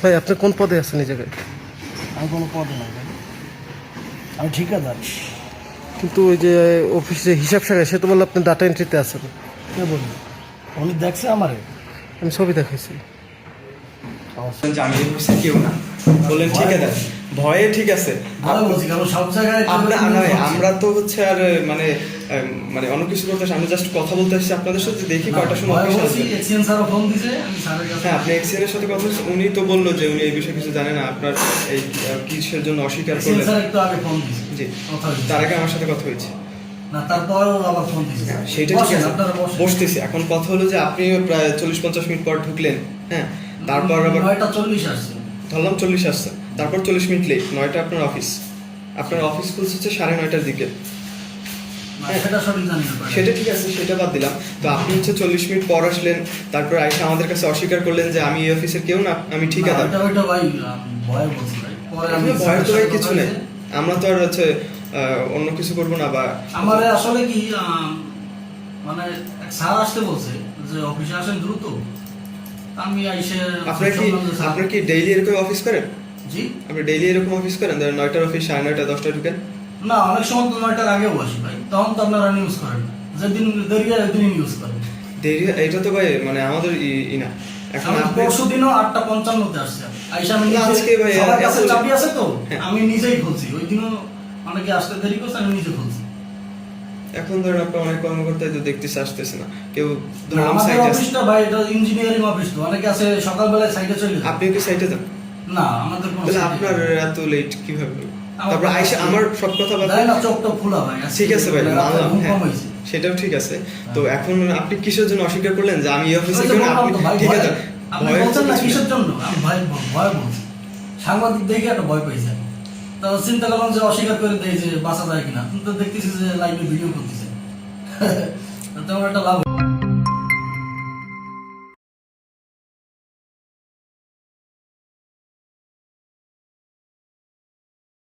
ভাই আপনি কোন পদে আছেন এই জায়গায়? আমি কোনো পদে নাই ভাই, আমি ঠিকাদার। কিন্তু ওই যে অফিসে হিসাব শাখায় সে তো বললো আপনি ডাটা এন্ট্রিতে আছেন। কে বলবো? উনি দেখছে আমারে। আমি ছবি দেখাইছি। যে আমি অফিসে কেউ না বললেন ঠিক আছে, ভয়ে ঠিক আছে। ভালো বলছি, কারণ সব জায়গায় আমরা তো হচ্ছে আর মানে মানে অন্য কিছু করতে আসি, আমি জাস্ট কথা বলতে আসছি আপনাদের সাথে, দেখি কয়টার সময় অফিসে আসবেন। এক্সচেঞ্জ স্যারও ফোন দিছে, আমি স্যারের কাছে। হ্যাঁ, আপনি এক্সিএনের সাথে কথা বলছেন, উনি তো বললো যে উনি এই বিষয়ে কিছু জানে না, আপনার এই কিসের জন্য অস্বীকার করলেন। স্যার একটু আগে ফোন দিছে, জি, কথা হয়েছে। তার আগে আমার সাথে কথা হয়েছে। না, তারপরেও আবার ফোন দিছে। সেটা ঠিক আছে, বসতেছি। এখন কথা হলো যে আপনি প্রায় 40-50 মিনিট পর ঢুকলেন, হ্যাঁ, তারপর আবার 9:40 আসছে, ধরলাম 40 আসছে, তারপর 40 মিনিট লেট। 9টা আপনার অফিস খুলছে হচ্ছে 9:30টার দিকে। সেটা সঠিক জানি না। সেটা ঠিক আছে, সেটা বাদ দিলাম। তো আপনি হচ্ছে 40 মিনিট পর আসলেন, তারপর আইসা আমাদের কাছে অস্বীকার করলেন যে আমি এই অফিসের কেউ না, আমি ঠিকাদার। ওইটা ভাই ভয় বলছি ভাই। পরে আমি ভয়ের তো ভাই কিছু নেই, আমরা তো আর হচ্ছে অন্য কিছু করবো না। বা আমারে আসলে কি মানে এক স্যার আসতে বলছে যে অফিসে আসেন দ্রুত। আমি আইসে আপনার কি ডেইলি এরকম অফিস করেন? জি, আপনি ডেইলি এরকম অফিস করেন? 9টার অফিস 9:30 10টায় ঢুকেন? না, অনেক সময় তো 9টার আগেও আসি ভাই, তখন তো আপনারা নিউজ করেন না। যেদিন দেরি হয় ওইদিনই নিউজ করেন। দেরি এটা তো ভাই মানে আমাদের না। এখন আমি আপনি পরশু দিনও 8:55-তে আসছি। আইসা আমি না, আজকে ভাই সবার কাছে চাবি আছে তো, হ্যাঁ। আমি নিজেই খুলছি। ওই দিনও অনেকে আসতে দেরি করছে, আমি নিজে খুলছি। এখন ধরেন আপনার অনেক কর্মকর্তাই তো দেখতেছে আসতেছে না, কেউ ধরেন আমাদের সাইটে আছে। অফিসটা ভাই এটা ইঞ্জিনিয়ারিং অফিস, তো অনেকে আছে সকালবেলায় সাইটে চলে যায়। আপনি কি সাইটে যান? না, আমাদের কোনো তাহলে site আপনার নেই। এত লেট কিভাবে হলো? আমার তারপর আইসা আমার সব কথা বাদ দেয় না, চোখটা খোলা ভাই। ঠিক আছে ভাই, মানলাম, ঘুম হ্যাঁ, কম হয়েছে। সেটাও ঠিক আছে। তো এখন আপনি কিসের জন্য অস্বীকার করলেন যে আমি এই অফিসে ওই যে কেউ না, বললাম আপনি তো ভাই, ঠিকাদার? আপনি ভয়ের বলছেন তো না কিছু কিসের নেই। জন্য, আমি ভয় বলছি। সাংবাদিক দেখে একটা ভয় পাইছে। তো চিন্তা করলাম যে অস্বীকার করে দেয় যে বাঁচা যায় কিনা, কিন্তু দেখতেছি যে লাইভে ভিডিও করতেছে। তেমন একটা লাভ